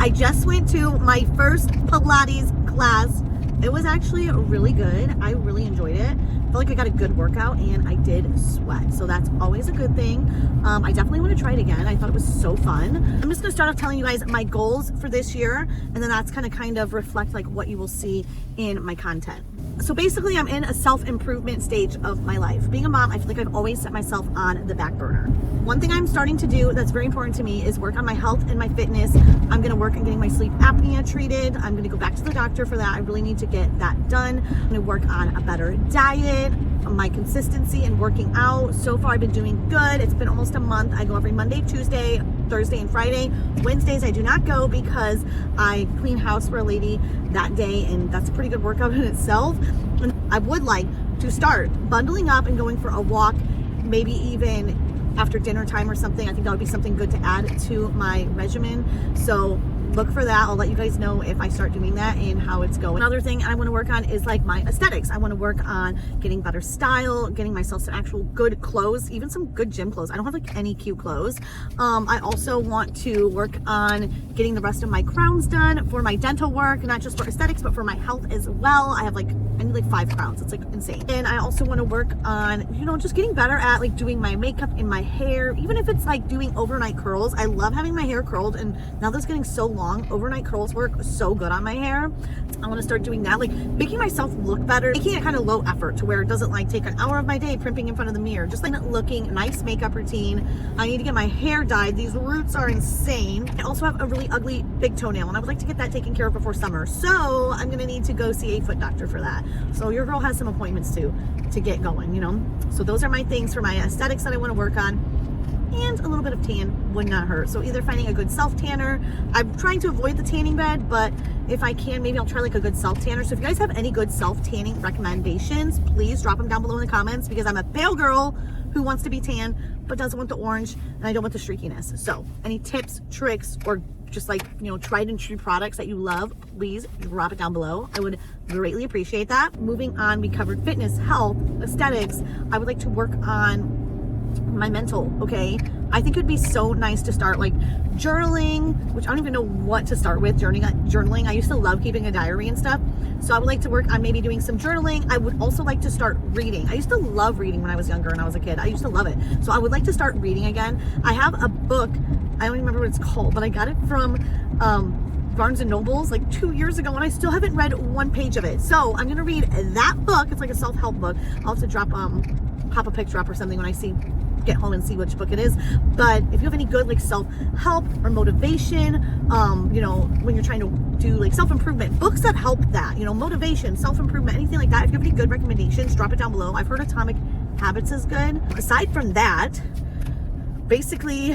I just went to my first Pilates class. It was actually really good. I really enjoyed it. I felt like I got a good workout and I did sweat. So that's always a good thing. I definitely want to try it again. I thought it was so fun. I'm just going to start off telling you guys my goals for this year. And then that's going to kind of reflect like what you will see in my content. So basically I'm in a self-improvement stage of my life. Being a mom, I feel like I've always set myself on the back burner. One thing I'm starting to do that's very important to me is work on my health and my fitness. I'm going to work on getting my sleep apnea treated. I'm going to go back to the doctor for that. I really need to get that done. I'm going to work on a better diet, my consistency and working out. So far I've been doing good. It's been almost a month. I go every Monday, Tuesday, Thursday, and Friday. Wednesdays I do not go because I clean house for a lady that day, and that's a pretty good workout in itself. And I would like to start bundling up and going for a walk, maybe even after dinner time or something. I think that would be something good to add to my regimen. So look for that. I'll let you guys know if I start doing that and how it's going. Another thing I want to work on is like my aesthetics. I want to work on getting better style, getting myself some actual good clothes, even some good gym clothes. I don't have like any cute clothes. I also want to work on getting the rest of my crowns done for my dental work, not just for aesthetics, but for my health as well. I need like 5 crowns. It's like insane. And I also want to work on, just getting better at like doing my makeup and my hair, even if it's like doing overnight curls. I love having my hair curled, and now that it's getting so long, overnight curls work so good on my hair. I want to start doing that, like making myself look better, making it kind of low effort to where it doesn't like take an hour of my day primping in front of the mirror, just like looking nice makeup routine. I need to get my hair dyed. These roots are insane. I also have a really ugly big toenail, and I would like to get that taken care of before summer, so I'm gonna need to go see a foot doctor for that. So your girl has some appointments to get going, so those are my things for my aesthetics that I want to work on. And a little bit of tan would not hurt. So either finding a good self tanner. I'm trying to avoid the tanning bed, but if I can, maybe I'll try like a good self tanner. So if you guys have any good self tanning recommendations, please drop them down below in the comments, because I'm a pale girl who wants to be tan but doesn't want the orange, and I don't want the streakiness. So any tips, tricks, or just like tried and true products that you love, please drop it down below. I would greatly appreciate that. Moving on, we covered fitness, health, aesthetics. I would like to work on my mental. Okay, I think it would be so nice to start like journaling, which I don't even know what to start with. Journaling, I used to love keeping a diary and stuff, so I would like to work on maybe doing some journaling. I would also like to start reading. I used to love reading when I was younger and I was a kid. I used to love it, so I would like to start reading again. I have a book, I don't even remember what it's called, but I got it from Barnes and Nobles like 2 years ago, and I still haven't read one page of it. So I'm gonna read that book. It's like a self-help book. I'll have to pop a picture up or something when I get home and see which book it is. But if you have any good like self-help or motivation, when you're trying to do like self-improvement, books that help that, motivation, self-improvement, anything like that, if you have any good recommendations, drop it down below. I've heard Atomic Habits is good. Aside from that, basically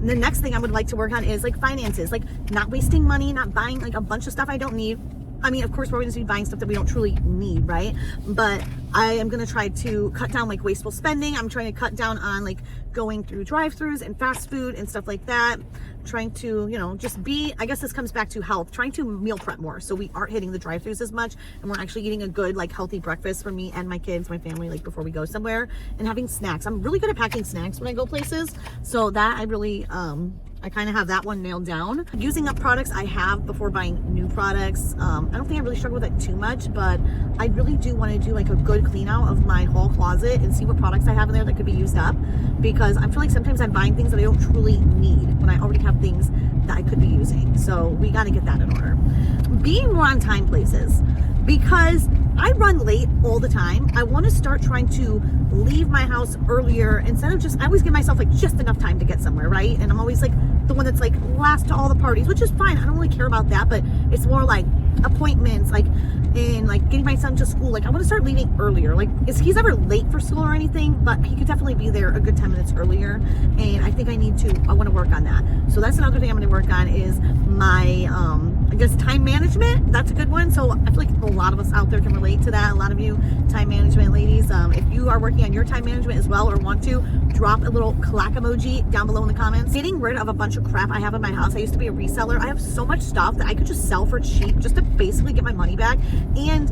the next thing I would like to work on is like finances, like not wasting money, not buying like a bunch of stuff I don't need. I mean, of course, we're going to be buying stuff that we don't truly need, right? But I am going to try to cut down like wasteful spending. I'm trying to cut down on like going through drive-thrus and fast food and stuff like that. Trying to, just I guess this comes back to health, trying to meal prep more, so we aren't hitting the drive-thrus as much, and we're actually eating a good like healthy breakfast for me and my kids, my family, like before we go somewhere, and having snacks. I'm really good at packing snacks when I go places, so that I really I kind of have that one nailed down. Using up products I have before buying new products. I don't think I really struggle with that too much, but I really do want to do like a good clean out of my whole closet and see what products I have in there that could be used up, because I feel like sometimes I'm buying things that I don't truly need when I already have things that I could be using. So we got to get that in order. Being more on time places, because I run late all the time. I want to start trying to leave my house earlier instead of I always give myself like just enough time to get somewhere, right? And I'm always like the one that's like last to all the parties, which is fine. I don't really care about that, but it's more like appointments, like in like getting my son to school. Like I want to start leaving earlier. Like he's ever late for school or anything, but he could definitely be there a good 10 minutes earlier. And I think I want to work on that. So that's another thing I'm going to work on is my, I guess time management. That's a good one. So I feel like a lot of us out there can relate to that. A lot of you time management ladies, if you are working on your time management as well or want to, drop a little clack emoji down below in the comments. Getting rid of a bunch of crap I have in my house. I used to be a reseller. I have so much stuff that I could just sell for cheap just to basically get my money back and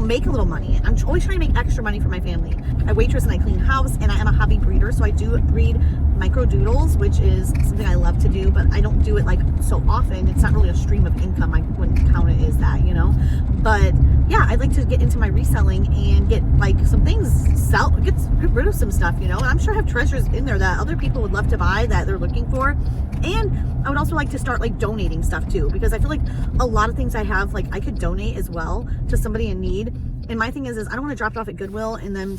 make a little money. I'm always trying to make extra money for my family. I waitress and I clean house, and I am a hobby breeder, so I do breed micro doodles, which is something I love to do, but I don't do it like so often. It's not really a stream of income. I wouldn't count it as that, you know. But yeah, I'd like to get into my reselling and get like some things get rid of some stuff, you know. And I'm sure I have treasures in there that other people would love to buy that they're looking for. And I would also like to start like donating stuff too, because I feel like a lot of things I have, like I could donate as well to somebody in need. And my thing is I don't want to drop it off at Goodwill and then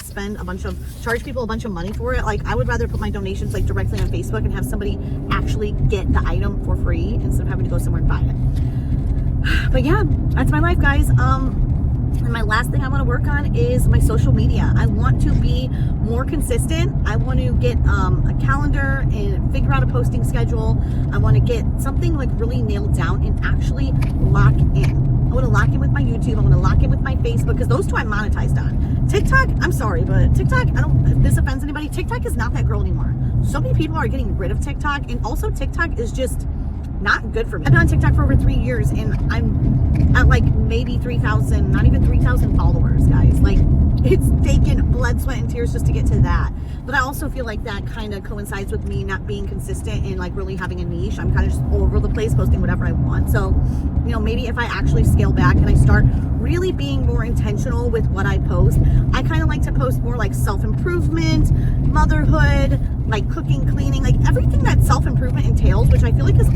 charge people a bunch of money for it. Like I would rather put my donations like directly on Facebook and have somebody actually get the item for free instead of having to go somewhere and buy it. But yeah, that's my life, guys. And my last thing I want to work on is my social media. I want to be more consistent. I want to get a calendar and figure out a posting schedule. I want to get something like really nailed down and actually lock in. I want to lock in with my YouTube. I want to lock in with my Facebook, because those two I'm monetized on. TikTok, I'm sorry, but TikTok, if this offends anybody, TikTok is not that girl anymore. So many people are getting rid of TikTok, and also TikTok is just not good for me. I've been on TikTok for over 3 years and I'm at like maybe 3,000, not even 3,000 followers, guys. Like it's taken blood, sweat, and tears just to get to that. But I also feel like that kind of coincides with me not being consistent and like really having a niche. I'm kind of just all over the place posting whatever I want. So, you know, maybe if I actually scale back and I start really being more intentional with what I post, I kind of like to post more like self-improvement, motherhood, like cooking, cleaning, like everything that self-improvement entails, which I feel like is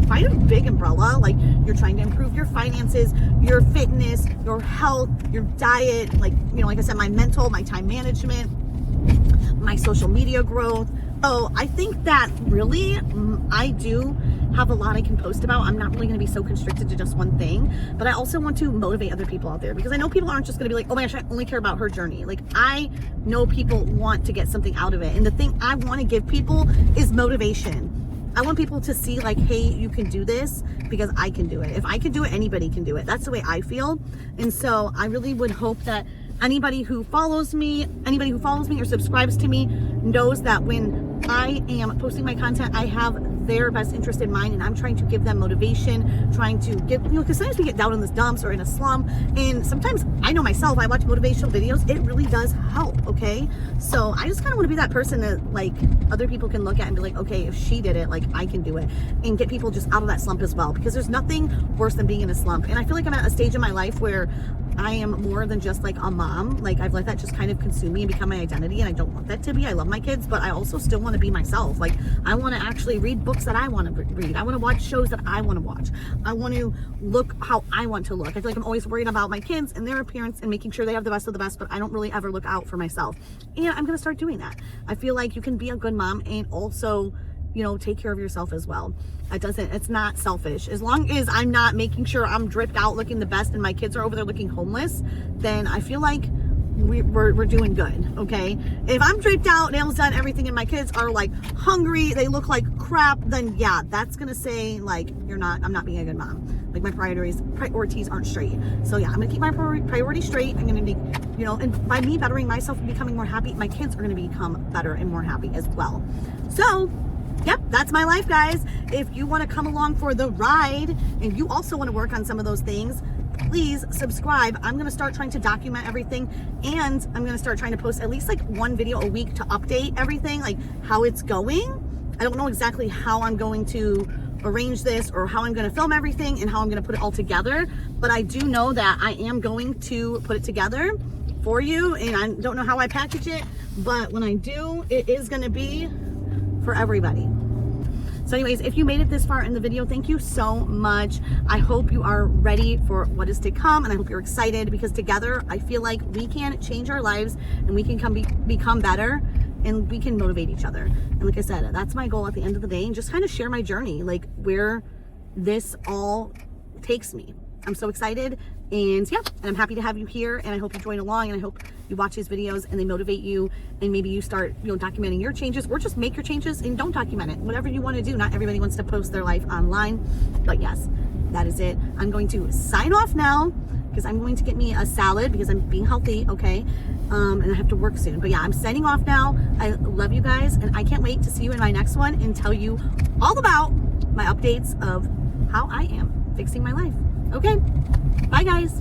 quite a big umbrella. Like you're trying to improve your finances, your fitness, your health, your diet, like, you know, like I said, my mental, my time management, my social media growth. Oh, I think that really I do have a lot I can post about. I'm not really going to be so constricted to just one thing, but I also want to motivate other people out there, because I know people aren't just going to be like, oh my gosh, I only care about her journey. Like I know people want to get something out of it. And the thing I want to give people is motivation. I want people to see like, hey, you can do this because I can do it. If I can do it, anybody can do it. That's the way I feel. And so I really would hope that anybody who follows me or subscribes to me knows that when I am posting my content, I have their best interest in mind, and I'm trying to give them motivation, trying to give, you know, because sometimes we get down in the dumps or in a slump, and sometimes I know myself, I watch motivational videos, it really does help, okay? So I just kind of want to be that person that like other people can look at and be like, okay, if she did it, like I can do it, and get people just out of that slump as well, because there's nothing worse than being in a slump. And I feel like I'm at a stage in my life where I am more than just like a mom. Like I've let that just kind of consume me and become my identity, and I don't want that to be. I love my kids, but I also still want to be myself. Like I want to actually read books that I want to read. I want to watch shows that I want to watch. I want to look how I want to look. I feel like I'm always worried about my kids and their appearance and making sure they have the best of the best, but I don't really ever look out for myself. And I'm going to start doing that. I feel like you can be a good mom and also, you know, take care of yourself as well. It's not selfish. As long as I'm not making sure I'm dripped out looking the best and my kids are over there looking homeless, then I feel like we're doing good, okay? If I'm dripped out, nails done, everything, and my kids are like hungry, they look like crap, then yeah, that's gonna say like, I'm not being a good mom. Like my priorities aren't straight. So yeah, I'm gonna keep my priorities straight. I'm gonna be, you know, and by me bettering myself and becoming more happy, my kids are gonna become better and more happy as well. So yep, that's my life, guys. If you want to come along for the ride and you also want to work on some of those things, please subscribe. I'm going to start trying to document everything, and I'm going to start trying to post at least like one video a week to update everything, like how it's going. I don't know exactly how I'm going to arrange this or how I'm going to film everything and how I'm going to put it all together, but I do know that I am going to put it together for you, and I don't know how I package it, but when I do, it is going to be for everybody. So anyways, if you made it this far in the video, thank you so much. I hope you are ready for what is to come, and I hope you're excited, because together I feel like we can change our lives and we can become better, and we can motivate each other. And like I said, that's my goal at the end of the day, and just kind of share my journey, like where this all takes me. I'm so excited, and yeah, and I'm happy to have you here, and I hope you join along, and I hope you watch these videos and they motivate you, and maybe you start, you know, documenting your changes, or just make your changes and don't document it. Whatever you want to do. Not everybody wants to post their life online, but yes, that is it. I'm going to sign off now, because I'm going to get me a salad because I'm being healthy, okay? And I have to work soon. But yeah, I'm signing off now. I love you guys, and I can't wait to see you in my next one and tell you all about my updates of how I am fixing my life. Okay, bye guys.